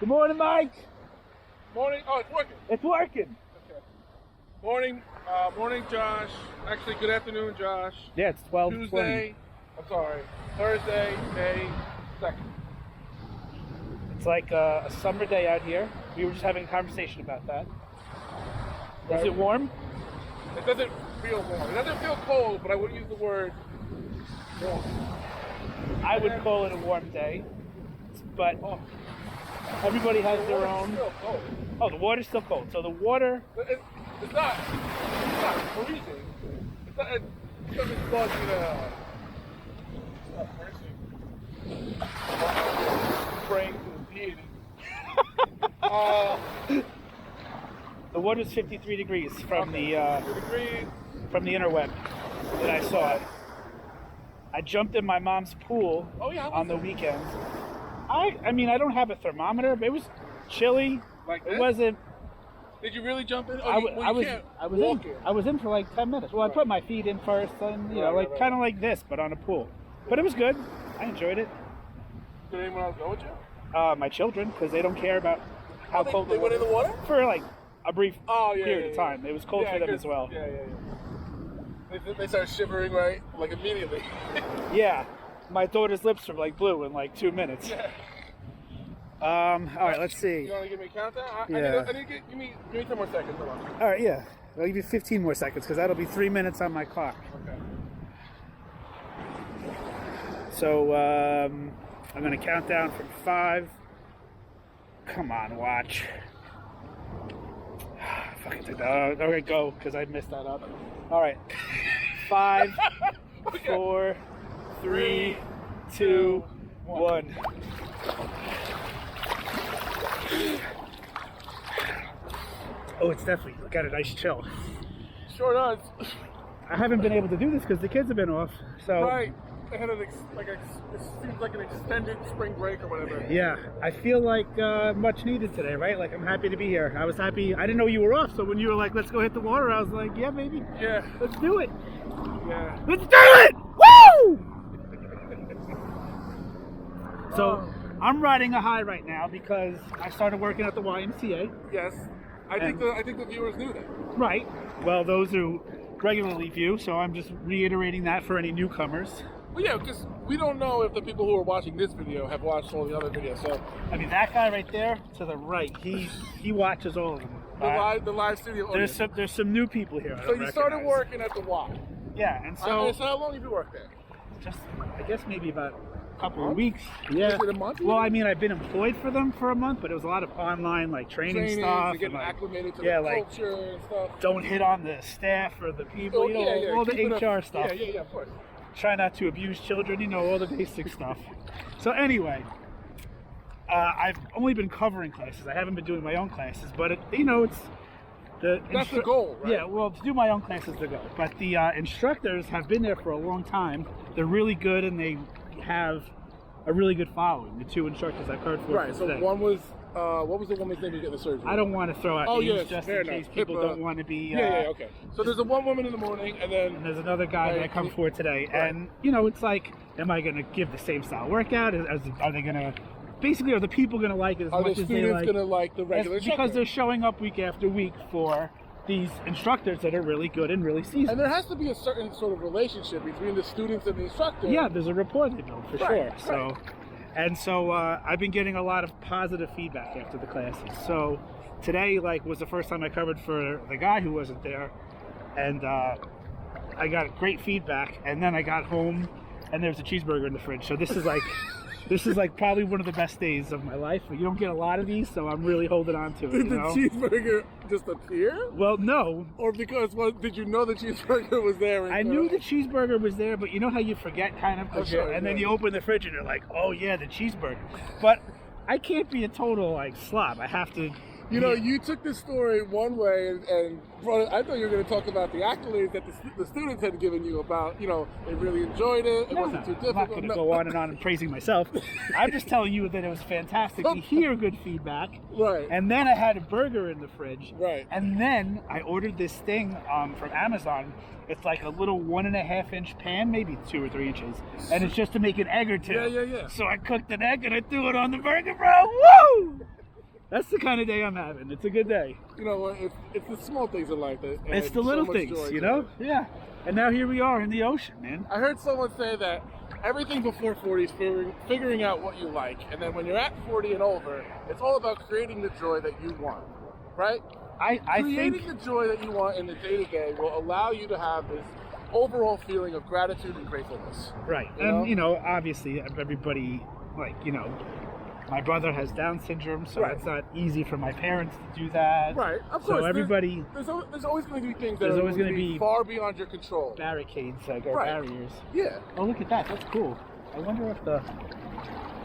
Good morning, Mike. Morning. Oh, it's working. It's working. Okay. Morning. Morning, Josh. Actually, good afternoon, Josh. Yeah, it's 12:20. Tuesday. I'm sorry. Thursday, May 2nd. It's like a summer day out here. We were just having a conversation about that. Is it warm? It doesn't feel warm. It doesn't feel cold, but I wouldn't use the word warm. I would call it a warm day, but everybody has their own. Still cold. Oh, the water's still cold. So the water. It's not freezing. It's not. It doesn't cause you to. Spraying to the deity. The water's 53 degrees from Okay. from the interweb that I saw. I jumped in my mom's pool on the weekends. I mean, I don't have a thermometer, but it was chilly. Like it this? wasn't. Did you really jump in? I was in for like 10 minutes. Well, I put my feet in first, and kind of like this, but on a pool. But it was good. I enjoyed it. Did anyone else go with you? My children, because they don't care about how cold they went in the water for like a brief period of yeah. time. It was cold for them as well. Yeah. They started shivering like immediately. Yeah, my daughter's lips were like blue in like 2 minutes. Yeah. All right, let's see. You want to give me a countdown? Yeah. I need to give me 10 more seconds. Hold on. All right, yeah. I'll give you 15 more seconds because that'll be 3 minutes on my clock. Okay. So I'm gonna count down from 5. Come on, watch. Fucking take that. Okay, go, because I messed that up. All right. 5, 4, 3, 2, 1. Oh, it's definitely got a nice chill. Sure does. I haven't been able to do this because the kids have been off. So Right. They had it seems like an extended spring break or whatever. yeah, I feel like much needed today, right? Like I'm happy to be here. I was happy. I didn't know you were off, so when you were like, "Let's go hit the water," I was like, "Yeah, baby, Yeah. let's do it. Yeah. Let's do it! Woo!" So I'm riding a high right now because I started working at the YMCA. Yes. I think the viewers knew that. Right. Well, those who regularly view, so I'm just reiterating that for any newcomers. Well, yeah, because we don't know if the people who are watching this video have watched all the other videos. So I mean, that guy right there to the right, he watches all of them. the live studio audience. There's some new people here. So you started working at the Y. Yeah, and so So how long have you worked there? just I guess maybe about a couple of weeks. Yeah. Is it a month? Well, I mean, I've been employed for them for a month, but it was a lot of online like training stuff. to get and, like, acclimated to yeah, the like, culture and stuff. don't hit on the staff or the people, Oh, yeah, all the keep it HR up. stuff. Yeah, of course. Try not to abuse children, all the basic stuff. So anyway, I've only been covering classes. I haven't been doing my own classes, but it's That's the goal, right? Yeah, well, to do my own class is the goal. But the instructors have been there for a long time. They're really good, and they have a really good following. The 2 instructors I've heard for Right. So today. one was what was the woman's name who get the surgery? I don't want to throw out names yes, just fair in enough. case people HIPAA. don't want to be. Okay. So there's one woman in the morning, and then There's another guy that I come for today, Right. and it's like, am I going to give the same style workout? Are they going to? Basically, are the people going to like it as are much the as they students like? gonna like the regular Because instructor? they're showing up week after week for these instructors that are really good and really seasoned. And there has to be a certain sort of relationship between the students and the instructor. Yeah, there's a rapport they build for Right, sure. So I've been getting a lot of positive feedback after the classes. So today, was the first time I covered for the guy who wasn't there, and I got great feedback. And then I got home, and there's a cheeseburger in the fridge. So this is like probably one of the best days of my life. You don't get a lot of these, so I'm really holding on to it. Did the cheeseburger just appear? Well, no. Or because did you know the cheeseburger was there? I knew the cheeseburger was there, but you know how you forget kind of, then you open the fridge and you're like, oh yeah, the cheeseburger. But I can't be a total slob. I have to. You took this story one way and brought it. I thought you were going to talk about the accolades that the students had given you about, they really enjoyed it. It wasn't too difficult. I'm not going to go on and on and praising myself. I'm just telling you that it was fantastic to hear good feedback. Right. And then I had a burger in the fridge. Right. And then I ordered this thing from Amazon. It's like a little 1.5 inch pan, maybe 2 or 3 inches. And it's just to make an egg or two. Yeah. So I cooked an egg and I threw it on the burger, bro. Woo! That's the kind of day I'm having. It's a good day. You know what? It's the small things in life that It's add the little so much things, joy you to know? it. Yeah. And now here we are in the ocean, man. I heard someone say that everything before 40 is figuring out what you like, and then when you're at 40 and over, it's all about creating the joy that you want, right? I Creating think the joy that you want in the day-to-day will allow you to have this overall feeling of gratitude and gratefulness. right. You know? And you know, obviously everybody, like, you know, my brother has Down syndrome, so Right. it's not easy for my parents to do that. Right, of So course. everybody There's always going to be things that There's are always going gonna to be be far beyond your control. barricades, like, or Right. barriers. Yeah. Oh, look at that. That's cool. I wonder if the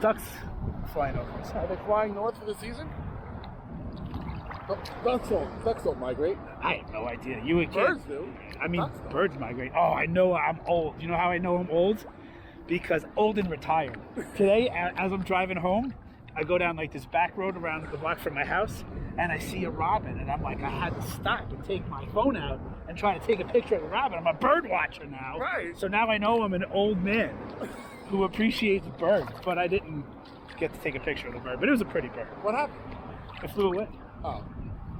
ducks flying over us. Are they flying north for the season? Ducks don't migrate. I have no idea. You would Birds do. I mean, Ducks don't. birds migrate. Oh, I know I'm old. You know how I know I'm old? Because old and retired. Today, as I'm driving home, I go down like this back road around the block from my house, and I see a robin, and I'm like, I had to stop and take my phone out and try to take a picture of the robin. I'm a bird watcher now. Right. So now I know I'm an old man who appreciates birds, but I didn't get to take a picture of the bird. But it was a pretty bird. What happened? It flew away. Oh.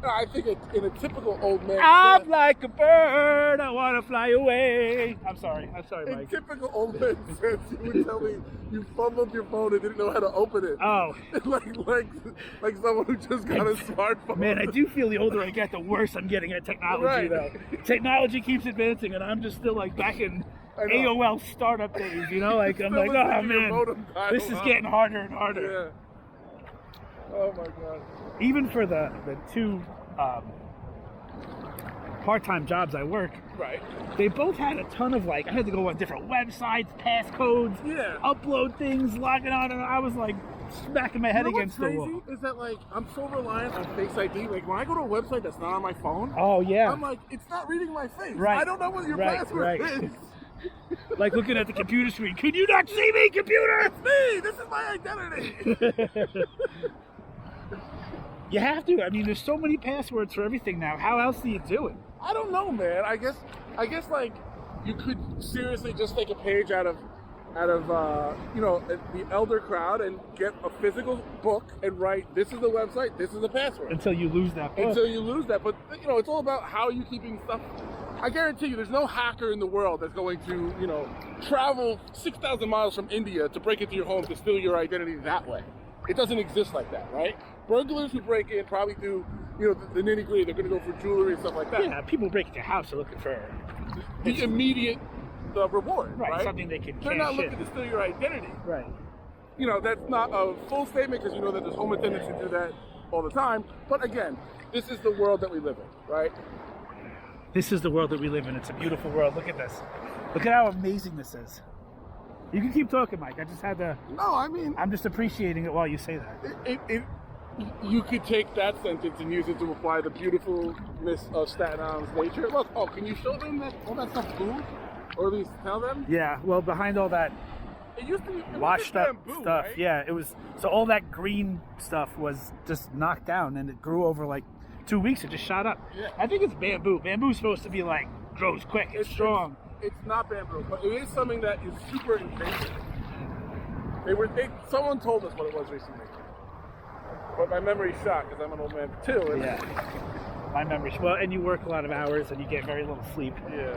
I think in a typical old man I'm sense, like a bird, I want to fly away. I'm sorry, in Mike. typical old man sense, you would tell me you fumbled your phone and didn't know how to open it. Oh, like someone who just got a smartphone. man, I do feel the older I get, the worse I'm getting at technology, Right. though. Technology keeps advancing, and I'm just still like back in I know. AOL startup days, you know? Like, I'm Still like, listening oh, to your man, modem dial this is up. getting harder and harder. Yeah. Oh my god. Even for the two part-time jobs I work, Right. they both had a ton of, like, I had to go on different websites, passcodes, Yeah. upload things, log it on, and I was like smacking my head You know against what's the crazy wall. is that like I'm so reliant on Face ID. Like when I go to a website that's not on my phone, Oh, yeah. I'm like, it's not reading my face. Right. I don't know what your Right, password right. is. Like looking at the computer screen. Can you not see me, computer? It's me. This is my identity. You have to. I mean, there's so many passwords for everything now. How else do you do it? I don't know, man. I guess like you could seriously just take a page out of you know, the elder crowd and get a physical book and write, this is the website, this is the password. Until you lose that book. Until you lose that. But you know, it's all about how you keeping stuff. I guarantee you, there's no hacker in the world that's going to, you know, travel 6,000 miles from India to break into your home to steal your identity that way. It doesn't exist like that, right? Burglars who break in probably do, you know, the nitty gritty. They're going to go for jewelry and stuff like that. Yeah, people break into your house are looking for The immediate reward, right? something they can They're not cash looking in. to steal your identity. Right. You know, that's not a full statement because you know that there's home attendants who do that all the time. But again, this is the world that we live in, right? This is the world that we live in. It's a beautiful world. Look at this. Look at how amazing this is. You can keep talking, Mike. I just had to. No, I mean, I'm just appreciating it while you say that. you could take that sentence and use it to apply the beautifulness of Staten Island's nature. Look, oh, can you show them that all that stuff's blue? Or at least tell them? Yeah, well, behind all that It used to be it was washed just up bamboo, stuff, right? yeah, it was. So all that green stuff was just knocked down, and it grew over like 2 weeks. It just shot up. Yeah. I think it's bamboo. Bamboo's supposed to be like grows quick. It's strong. It's not bamboo, but it is something that is super invasive. Someone told us what it was recently. But my memory's shot because I'm an old man too. And Yeah. My memory's well, and you work a lot of hours, and you get very little sleep. Yeah.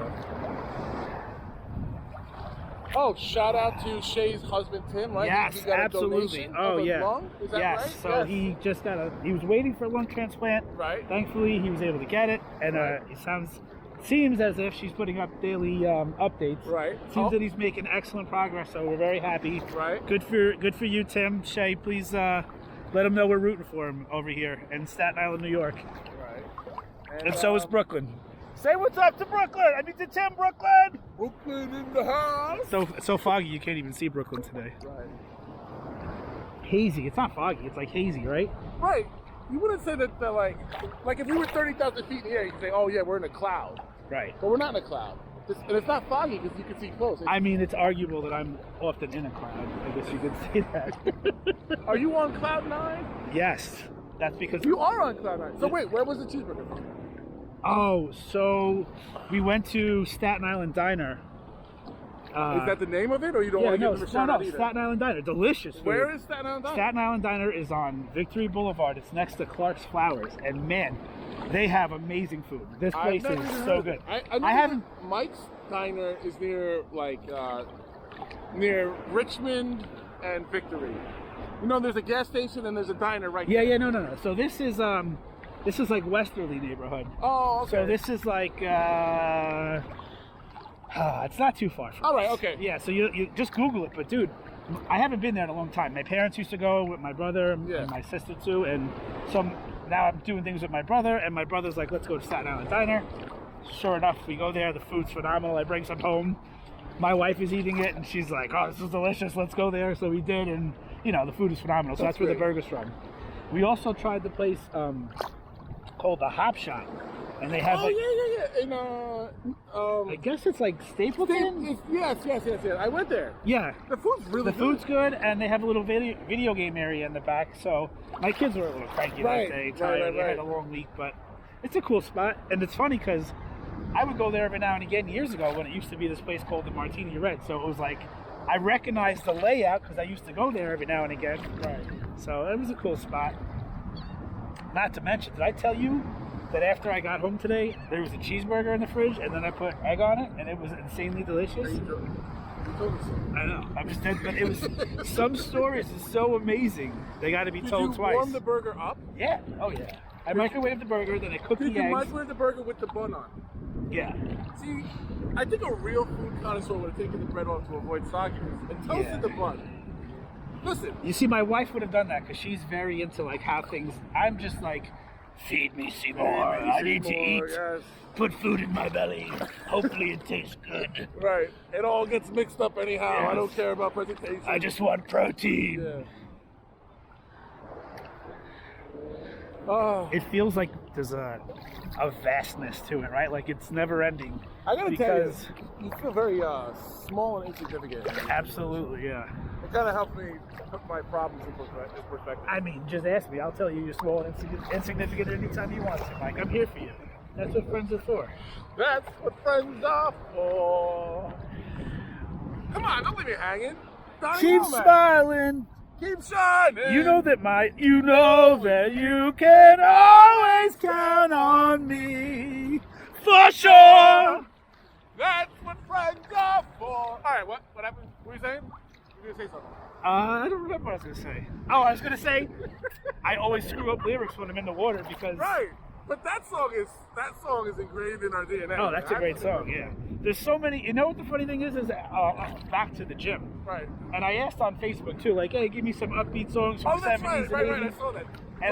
Oh, shout out to Shay's husband Tim, right? Yes, He got a absolutely. donation Oh, of a yeah. lung? Is that Yes. right? So Yes. he just he was waiting for a lung transplant. Right. Thankfully, he was able to get it, and Right. it seems as if she's putting up daily updates. Right. Seems that he's making excellent progress, so we're very happy. Right. Good for you, Tim. Shay, please let him know we're rooting for him over here in Staten Island, New York. Right. And so is Brooklyn. Say what's up to Brooklyn. I mean to Tim, Brooklyn. Brooklyn in the house. It's so foggy you can't even see Brooklyn today. Right. Hazy. It's not foggy. It's like hazy, right? Right. You wouldn't say that like if we were 30,000 feet in the air, you'd say, oh yeah, we're in a cloud. Right. But we're not in a cloud. And it's not foggy because you can see close. I mean, it's arguable that I'm often in a cloud. I guess you could say that. Are you on cloud 9? Yes. That's because You are on cloud 9. So wait, where was the cheeseburger from? Oh, so we went to Staten Island Diner Is that the name of it, or you don't Yeah, want to no, give them a shout out either? Staten Island Diner. Delicious food. Where is Staten Island Diner? Staten Island Diner is on Victory Boulevard. It's next to Clark's Flowers. And man, they have amazing food. This place is so good. I haven't. Mike's Diner is near, like, near Richmond and Victory. You know, there's a gas station and there's a diner right there. Yeah, no. So this is like Westerly neighborhood. Oh, okay. So this is like it's not too far from All right, us. okay. Yeah, so you just Google it. But dude, I haven't been there in a long time. My parents used to go with my brother and my sister too, and so now I'm doing things with my brother, and my brother's like, let's go to Staten Island Diner. Sure enough, we go there. The food's phenomenal. I bring some home. My wife is eating it, and she's like, oh, this is delicious. Let's go there. So we did, and you know, the food is phenomenal. So that's where the burger's from. We also tried the place called the Hop Shop. And they have I guess it's like Stapleton? Yes. I went there. Yeah. The food's really good. The food's good, and they have a little video game area in the back. So my kids were a little cranky that day, tired. They had a long week, but it's a cool spot. And it's funny because I would go there every now and again years ago when it used to be this place called the Martini Red. So it was like I recognized the layout because I used to go there every now and again. Right. So it was a cool spot. Not to mention, did I tell you that after I got home today, there was a cheeseburger in the fridge, and then I put egg on it, and it was insanely delicious? I know. I'm just dead, but it was some stories are so amazing. They got to be told twice. Did you warm the burger up? Yeah. Oh yeah. I microwaved the burger, then I cooked the eggs. Did you microwave the burger with the bun on? Yeah. See, I think a real food connoisseur would have taken the bread off to avoid sogginess and toasted the bun. Listen. You see, my wife would have done that because she's very into like how things. I'm just like, feed me, Seymour. I need to eat. Yes. Put food in my belly. Hopefully it tastes good. Right. It all gets mixed up anyhow. Yes. I don't care about presentation. I just want protein. Yeah. Oh. It feels like there's a vastness to it, right? Like it's never ending. I gotta tell you, you feel very small and insignificant. Absolutely, yeah. It kind of helps me put my problems in perspective. I mean, just ask me. I'll tell you you're small and insignificant anytime you want to, Mike. I'm here for you. That's what friends are for. That's what friends are for. Come on, don't leave me hanging. Keep smiling. Keep shining. You know that you can always count on me. For sure. That's what friends are for. All right, what happened? What were you saying? You were going to say something. I don't remember what I was going to say. Oh, I was going to say, I always screw up lyrics when I'm in the water because... Right. But that song is engraved in our DNA. Oh, that's a great song, yeah. There's so many, you know what the funny thing is back to the gym. Right. And I asked on Facebook too, like, hey, give me some upbeat songs from the 70s and 80s. Right, I saw that. And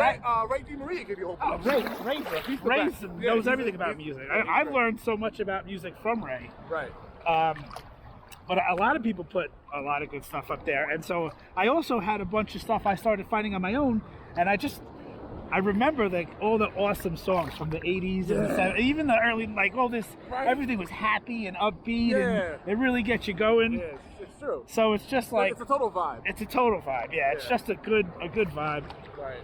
Ray DeMaria gave you a whole bunch. Ray knows everything about music. I've learned so much about music from Ray. Right. But a lot of people put a lot of good stuff up there. And so I also had a bunch of stuff I started finding on my own, and I remember like all the awesome songs from the 80s and the 70s, even the early, like all this, everything was happy and upbeat and it really gets you going. Yeah, it's true. So it's just like... It's a total vibe. It's a total vibe, yeah. It's just a good vibe. Right.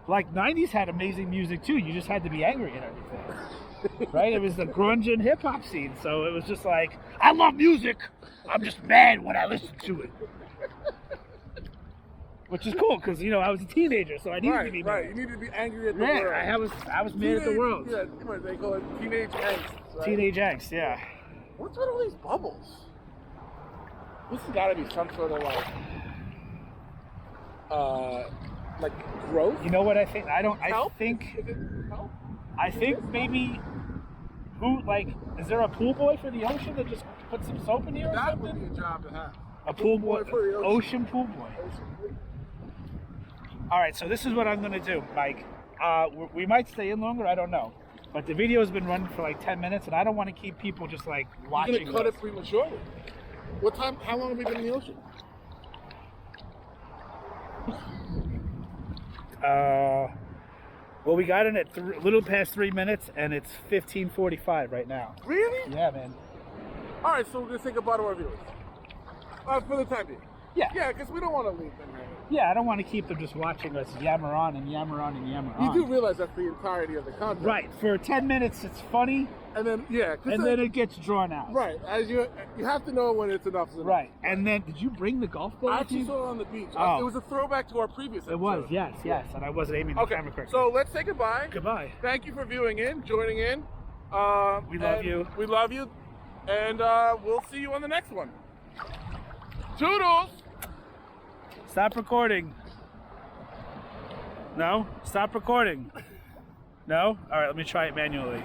Like 90s had amazing music too. You just had to be angry and everything. Right? It was the grunge and hip hop scene. So it was just like, I love music. I'm just mad when I listen to it. Which is cool because I was a teenager, so I needed to be mad. Right, you needed to be angry at the world. I was mad at the world. Yeah, they call it teenage angst. Right? Teenage angst, yeah. What's with all these bubbles? This has got to be some sort of like growth. You know what I think? Help? I think. Is it help? I think maybe. Is there a pool boy for the ocean that just put some soap in here or something? That would be a job to have. A pool boy for the ocean pool boy. All right, so this is what I'm going to do, Mike. We might stay in longer, I don't know. But the video has been running for like 10 minutes, and I don't want to keep people just like watching. You're going to cut it prematurely. What time? How long have we been in the ocean? Well, we got in at a little past 3 minutes, and it's 15:45 right now. Really? Yeah, man. All right, so we're going to say goodbye to our viewers. For the time being. Yeah. Yeah, because we don't want to leave them hanging. Yeah, I don't want to keep them just watching us yammer on and yammer on and yammer on. You do realize that's the entirety of the content. Right. For 10 minutes, it's funny. And then, yeah. And then it gets drawn out. Right. As you have to know when it's enough is enough. Right. And then, did you bring the golf ball? I with actually you? saw it on the beach. Oh. It was a throwback to our previous episode. It was, yes. And I wasn't aiming the camera correctly. So let's say goodbye. Goodbye. Thank you for viewing in, joining in. We love you. We love you. And we'll see you on the next one. Toodles! Stop recording. No? Stop recording. No? All right, let me try it manually.